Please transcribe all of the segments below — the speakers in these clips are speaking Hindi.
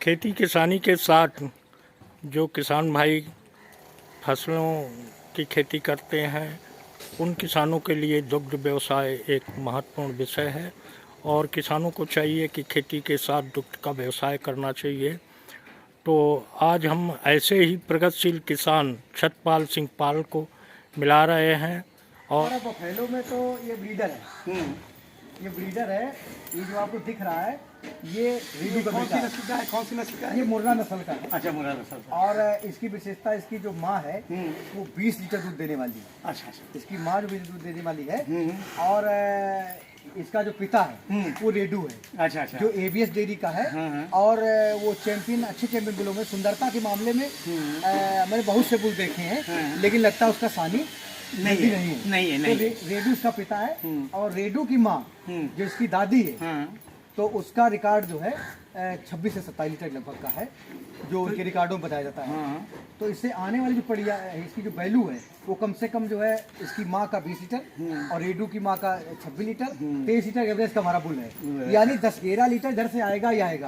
खेती किसानी के साथ जो किसान भाई फसलों की खेती करते हैं उन किसानों के लिए दुग्ध व्यवसाय एक महत्वपूर्ण विषय है और किसानों को चाहिए कि खेती के साथ दुग्ध का व्यवसाय करना चाहिए। तो आज हम ऐसे ही प्रगतिशील किसान छत्रपाल सिंह पाल को मिला रहे हैं। और बफेलो में तो ये ब्रीडर है, ये ब्रीडर है। ये जो आपको दिख रहा है ये रीडू का बेटा है। कौन सी नस्ल का है? ये मुर्रा नस्ल का है। अच्छा, मुर्रा नस्ल का। और इसकी विशेषता, इसकी जो माँ है वो 20 लीटर दूध देने वाली है। अच्छा अच्छा। इसकी माँ जो 20 दूध देने वाली है। और इसका जो पिता है वो रेडू है। अच्छा अच्छा। जो एबीएस डेयरी का है। और वो चैंपियन, अच्छे चैंपियन बुलों में, सुंदरता के मामले में मैंने बहुत से बुल देखे हैं, लेकिन लगता है उसका सानी नहीं है। तो रेडू उसका पिता है और रेडू की माँ जो इसकी दादी है, तो उसका रिकॉर्ड जो है 26 से 27 लीटर लगभग का है, जो उनके रिकॉर्डों में बताया जाता है। तो इससे आने वाली जो पड़िया है, इसकी जो वैल्यू है वो कम से कम जो है इसकी माँ का 20 लीटर और रेडू की माँ का 26 लीटर, 23 लीटर एवरेज का हमारा बुल है। यानी 10-11 लीटर इधर से आएगा ही आएगा।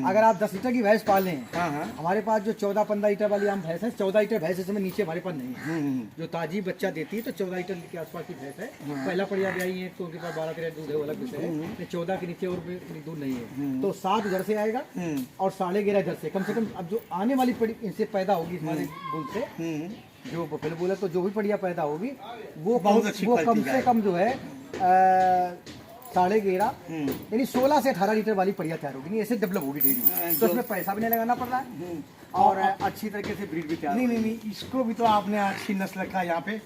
अगर आप 10 लीटर की भैंस पाल लें, हमारे पास जो 14-15 लीटर वाली आम भैंस है, 14 लीटर भैंस इसमें नीचे हमारे पास नहीं है। जो ताजी बच्चा देती है तो 14 लीटर के आसपास की भैंस है। पहला पड़िया ब्याई है तो उनके पास 12-13 दूध है, वो अलग विषय है। 14 के नीचे और दूध नहीं है, तो 7 इधर से आएगा और 11.5 इधर से। कम से कम अब जो आने वाली पड़ी इनसे पैदा होगी हमारे बुल से, जो बफेलो बुल है, तो जो भी पड़िया पैदा होगी वो बहुत अच्छी, वो कम से कम जो है 11.5 यानी 16 से 18 लीटर वाली पड़िया तैयार होगी। नहीं, ऐसे डेवलप होगी डेयरी, तो उसमें पैसा भी नहीं लगाना पड़ रहा है और अच्छी तरीके से ब्रीड भी तैयार। नहीं, इसको भी तो आपने अच्छी नस्ल का यहाँ पे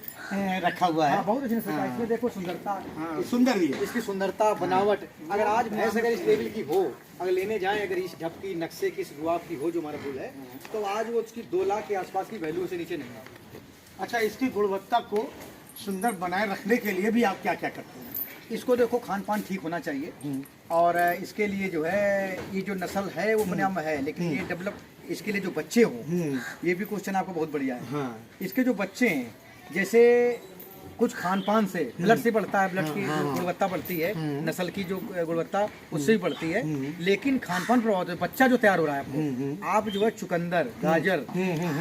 रखा हुआ है। बहुत अच्छी नस्ल का। इसमें देखो सुंदरता, सुंदर भी है इसकी सुंदरता, बनावट। अगर आज भैंस अगर इस लेवल की हो, अगर लेने जाएं, अगर इस झपकी नक्शे की, इस रुआब की हो जो हमारा बुल है, तो आज वो उसकी 2 लाख के आसपास की वैल्यू से नीचे नहीं है। अच्छा, इसकी गुणवत्ता को सुंदर बनाए रखने के लिए भी आप क्या क्या करते हैं? इसको देखो, खान पान ठीक होना चाहिए और इसके लिए जो है ये जो नस्ल है वो मुनाम है, लेकिन ये डेवलप, इसके लिए जो बच्चे हों, ये भी क्वेश्चन आपको बहुत बढ़िया है। इसके जो बच्चे हैं, जैसे कुछ खान पान से ब्लड से बढ़ता है, ब्लड की गुणवत्ता बढ़ती है, नस्ल की जो गुणवत्ता उससे भी बढ़ती है, लेकिन खान पान प्रभावित है। बच्चा जो तैयार हो रहा है आपको, आप जो है चुकंदर, गाजर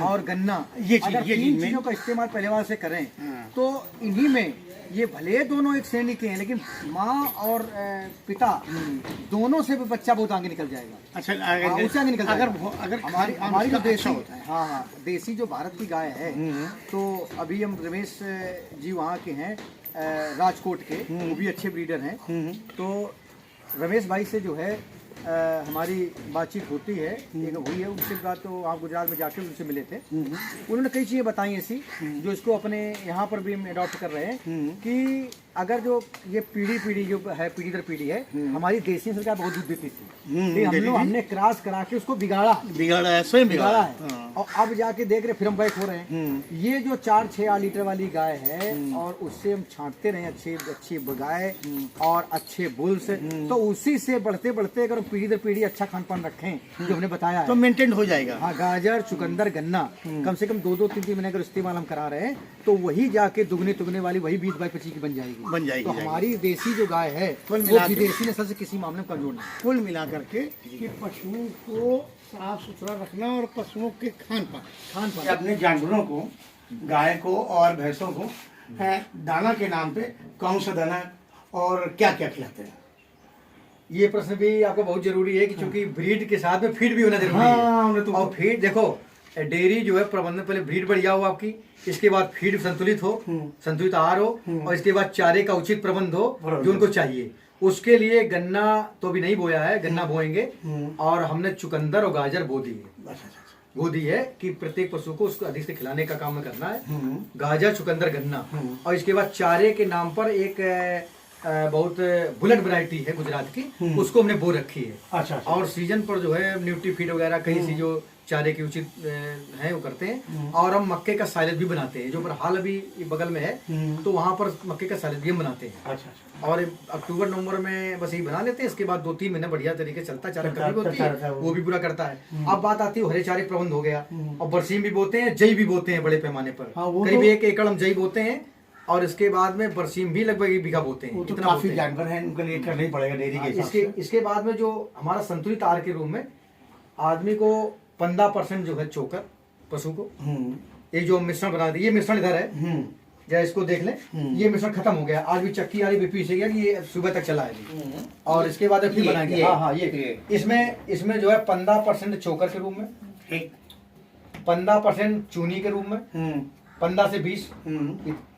और गन्ना, ये तीन चीजों का इस्तेमाल पहले बार से करें तो इन्हीं में, ये भले दोनों एक श्रेणी के हैं, लेकिन माँ और पिता दोनों से भी बच्चा बहुत आगे निकल जाएगा। अच्छा, उससे आगे निकल जाएगा। अगर हमारी जो देसी होता है, हाँ, देसी जो भारत की गाय है, तो अभी हम रमेश जी वहाँ के हैं, राजकोट के, वो भी अच्छे ब्रीडर हैं। तो रमेश भाई से जो है हमारी बातचीत होती है, एक हुई है उनसे बात, तो आप गुजरात में जाके उनसे मिले थे। उन्होंने कई चीज़ें बताई ऐसी जो इसको अपने यहाँ पर भी हम अडॉप्ट कर रहे हैं कि अगर जो ये पीढ़ी जो है, पीढ़ी दर पीढ़ी है, हमारी देसी नस्ल का बहुत दूध देती थी, हमने क्रॉस करा के उसको बिगाड़ा है, स्वयं बिगाड़ा है। और अब जाके देख रहे, फिर हम बैक हो रहे हैं। ये जो 4-6 लीटर वाली गाय है और उससे हम छांटते रहे अच्छी गाय और अच्छे बुल्स, तो उसी से बढ़ते बढ़ते अगर पीढ़ी दर पीढ़ी अच्छा खान पान रखें जो हमने बताया है, तो मेंटेन हो जाएगा। हाँ, गाजर, चुकंदर, गन्ना कम से कम 2-3 महीने अगर इस्तेमाल हम करा रहे हैं, तो वही जाके दुगने वाली वही 20-25 की बन जाएगी। तो हमारी देसी जो गाय है वो विदेशी नस्ल से किसी मामले में कमजोर नहीं। कुल मिला करके कि पशुओं को साफ सुथरा रखना और पशुओं के खान पान, अपने जानवरों को, गाय को और भैंसों को दाना के नाम पे कौन सा दाना और क्या क्या खिलाते हैं? ये प्रश्न भी आपका बहुत जरूरी है कि चूंकि ब्रीड के साथ में फीड भी होना जरूरी है। और फीड देखो, डेयरी जो है प्रबंधन, पहले ब्रीड बढ़िया हो आपकी, इसके बाद फीड संतुलित हो, संतुलित आहार हो, और इसके बाद चारे का उचित प्रबंध हो जो उनको चाहिए। उसके लिए गन्ना तो भी नहीं बोया है, गन्ना बोएंगे, और हमने चुकंदर और गाजर बो दी है कि प्रत्येक पशु को उसको अधिक से खिलाने का काम करना है। गाजर, चुकंदर, गन्ना, और इसके बाद चारे के नाम पर एक बहुत बुलेट वैरायटी है गुजरात की, उसको हमने बो रखी है। अच्छा। और सीजन पर जो है न्यूट्री फीड वगैरह कहीं सी जो चारे की उचित है वो करते हैं। और हम मक्के का साइलेज भी बनाते हैं, जो पर हाल अभी बगल में है, तो वहाँ पर मक्के का साइलेज भी हम बनाते हैं। अच्छा। और अक्टूबर-नवंबर में बस यही बना लेते हैं। इसके बाद 2-3 महीने बढ़िया तरीके चलता है, चारा कभी होती है वो भी पूरा करता है। अब बात आती है हरे चारे प्रबंध हो गया, और बरसीम भी बोते हैं, जई भी बोते हैं बड़े पैमाने पर। करीब 1 एकड़ हम जई बोते हैं, और इसके बाद में बरसीम भी लगभग 1 बीघा बोते हैं। तो काफी जानवर हैं, उनके लिए करना ही पड़ेगा डेयरी के हिसाब से। इसके बाद में जो हमारा संतुलित आहार के रूप में आदमी को 15% जो है चोकर पशु को, ये जो मिश्रण बना दिए, ये मिश्रण इधर है, या इसको देख लें, ये मिश्रण खत्म हो गया, आज भी चक्की वाली भी पीस गया कि ये सुबह तक चला है जी। और इसके बाद फिर बनाएंगे, हाँ ये इसमें जो है 15% चोकर के रूप में, 15% चूनी के रूप में, 15 से 20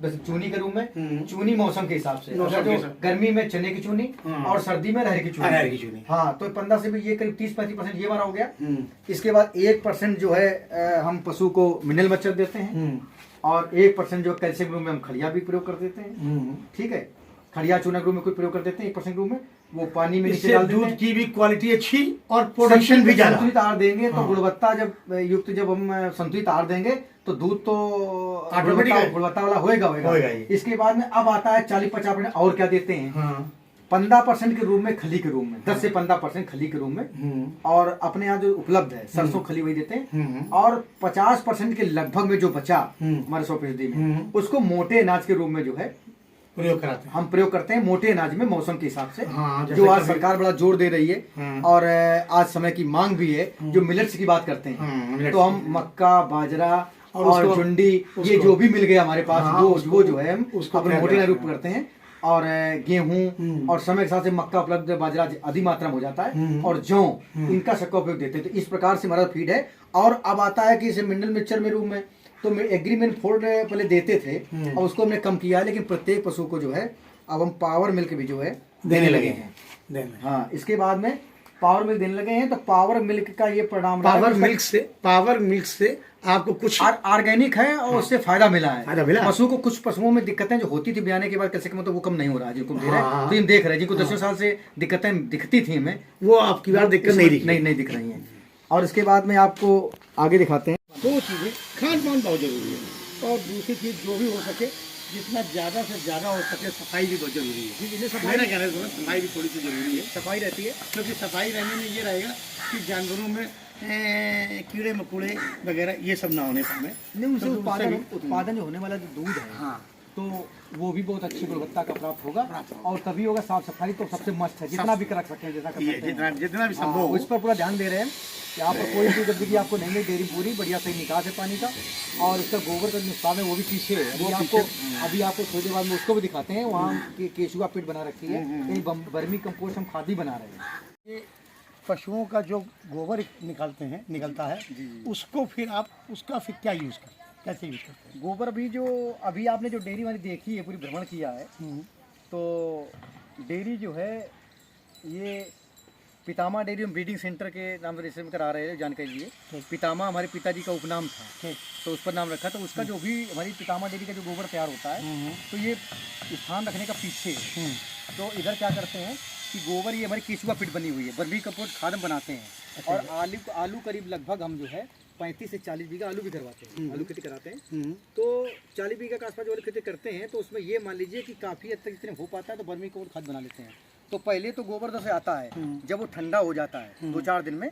बस चूनी के रूप में। चूनी मौसम के हिसाब से, जो गर्मी में चने की चूनी और सर्दी में अरहर की चूनी, हाँ तो 15 से भी ये करीब 30-35% ये हमारा हो गया। इसके बाद 1% जो है हम पशु को मिनरल मच्छर देते हैं, और 1% जो कैल्शियम रूप में हम खड़िया भी प्रयोग कर देते हैं, ठीक है, खड़िया चूना रूप में कोई प्रयोग कर देते हैं 1% रूप में, वो पानी में नीचे डाल देते हैं। दूध की भी क्वालिटी अच्छी और प्रोडक्शन भी ज्यादा। संतुलित आहार देंगे तो गुणवत्ता जब हम संतुलित आहार देंगे तो दूध तो गुणवत्ता वाला होएगा ही। इसके बाद में अब आता है 40-50% और क्या देते हैं, 15% के रूप में खली के रूप में, 10 से 15% खली के रूप में, और अपने यहाँ जो उपलब्ध है सरसों खली वही देते हैं, और 50% के लगभग में जो बचा हमारे 100% में, उसको मोटे अनाज के रूप में जो है प्रयोग कराते हैं, हम प्रयोग करते हैं मोटे अनाज में मौसम के हिसाब से, जो आज सरकार बड़ा जोर दे रही है, और आज समय की मांग भी है। जो मिलेट्स की बात करते हैं तो हम मक्का, बाजरा और जुंडी, ये जो भी मिल गया हमारे पास, वो जो है हम अपने मोटे अनाज रूप करते हैं। और गेहूं और समय के साथ से मक्का उपलब्ध, बाजरा अधिक मात्रा में हो जाता है, और जौ, इनका सबका उपयोग देते हैं। तो इस प्रकार से हमारा फीड है। और अब आता है कि इसे मिनरल मिक्सचर में रूप में तो एग्रीमेंट फोर्ड पहले देते थे, और उसको हमने कम किया है, लेकिन प्रत्येक पशु को जो है अब हम पावर मिल्क भी जो है देने लगे हैं। हाँ, इसके बाद में पावर मिल्क देने लगे हैं। तो पावर मिल्क का ये परिणाम, पावर मिल्क से आपको कुछ ऑर्गेनिक है और उससे फायदा मिला है। पशु को कुछ पशुओं में दिक्कतें जो होती थी ब्याने के बाद कैसे मतलब वो कम नहीं हो रहा है, जिनको दे रहे हैं तो हम देख रहे हैं, जिनको 10 साल से दिक्कतें दिखती थी हमें, वो आपकी बार दिक्कत नहीं दिख रही है। और इसके बाद में आपको आगे दिखाते हैं। दो चीजें, खान पान बहुत जरूरी है, और दूसरी चीज जो भी हो सके जितना ज्यादा से ज्यादा हो सके सफाई भी बहुत जरूरी है। सफाई भी थोड़ी सी जरूरी है, सफाई रहती है, क्योंकि सफाई रहने में ये रहेगा कि जानवरों में कीड़े मकोड़े वगैरह ये सब ना होने पाए। नहीं, उसे उत्पादन जो होने वाला जो दूध है, हाँ, तो वो भी बहुत अच्छी गुणवत्ता का प्राप्त होगा, और तभी होगा। साफ सफाई तो सबसे मस्त है, जितना भी रख सकते हैं, जैसा जितना भी संभव हो, उस पर पूरा ध्यान दे रहे हैं कि आप कोई भी गंदगी आपको नहीं मिले, डेयरी पूरी बढ़िया सही निकास है पानी का, और उसका गोबर का नुकसान है वो भी पीछे है। अभी आपको थोड़ी देर बाद में उसको भी दिखाते हैं। वहाँ केचुआ पिट बना रखी है, वर्मी कंपोस्ट हम खाद ही बना रहे हैं। ये पशुओं का जो गोबर निकलता है, उसको फिर आप उसका फिर क्या यूज करते हैं, कैसे यूज करते हैं? गोबर अभी आपने जो डेयरी वाली देखी है, पूरी भ्रमण किया है, तो डेयरी जो है ये पितामा डेयरी हम ब्रीडिंग सेंटर के नाम से रजिस्टर करा रहे हैं, जानकारी लिए। पितामा हमारे पिताजी का उपनाम था, तो उस पर नाम रखा। तो उसका जो भी हमारी पितामा डेयरी का जो गोबर तैयार होता है, तो ये स्थान रखने का पीछे है। तो इधर क्या करते हैं कि गोबर, ये हमारी केचुआ पिट बनी हुई है, वर्मी कंपोस्ट खाद हम बनाते हैं। और आलू करीब लगभग हम जो है 35 से 40 बीघा आलू भी करवाते हैं, आलू खेती कराते हैं। तो 40 बीघा के आसपास जो आलू खेती करते हैं, तो उसमें ये मान लीजिए कि काफ़ी हद तक जितने हो पाता है तो वर्मी कंपोस्ट खाद बना लेते हैं। तो पहले तो गोबर से आता है, जब वो ठंडा हो जाता है 2-4 दिन में,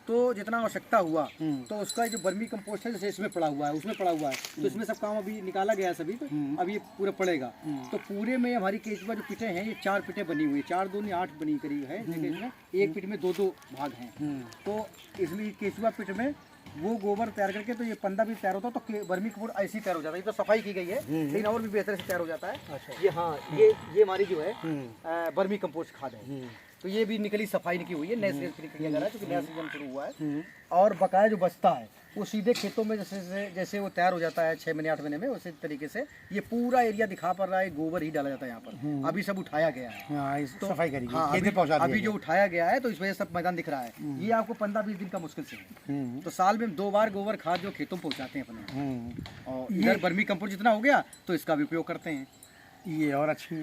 तो जितना आवश्यकता हुआ तो उसका जो वर्मी कंपोस्ट है, जैसे इसमें पड़ा हुआ है, उसमें पड़ा हुआ है, तो इसमें सब काम अभी निकाला गया है सभी, तो अभी ये पूरा पड़ेगा। तो पूरे में हमारी केचुआ जो पिटें हैं, ये 4 पिटें बनी हुई है, 4 दूनी 8 बनी करीब है, इसमें एक पिट में 2-2 भाग हैं। तो इसमें केचुआ पिट में वो गोबर तैयार करके, तो ये पंदा भी तैयार होता है, तो वर्मी कंपोस्ट ऐसे ही तैयार हो जाता है। ये तो सफाई की गई है, लेकिन और भी बेहतर से तैयार हो जाता है। ये हाँ, ये हमारी जो है वर्मी कंपोस्ट खाद है। तो ये भी निकली सफाई निकली हुई है, नए सीजन किया जा रहा है, क्योंकि नया सीजन शुरू हुआ है। और बकाया जो बचता है वो सीधे खेतों में जैसे वो तैयार हो जाता है 6 महीने 8 महीने में, उसी तरीके से ये पूरा एरिया दिखा पड़ रहा है, गोबर ही डाला जाता है यहाँ पर। अभी सब उठाया गया है, तो सफाई करिए। हाँ, अभी जो उठाया गया है, तो इस वजह से सब मैदान दिख रहा है। ये आपको 15-20 दिन का मुश्किल से है। तो साल में 2 बार गोबर खाद जो खेतों में पहुँचाते हैं अपने, और इधर वर्मी कंपोस्ट जितना हो गया तो इसका भी उपयोग करते हैं। ये और अच्छी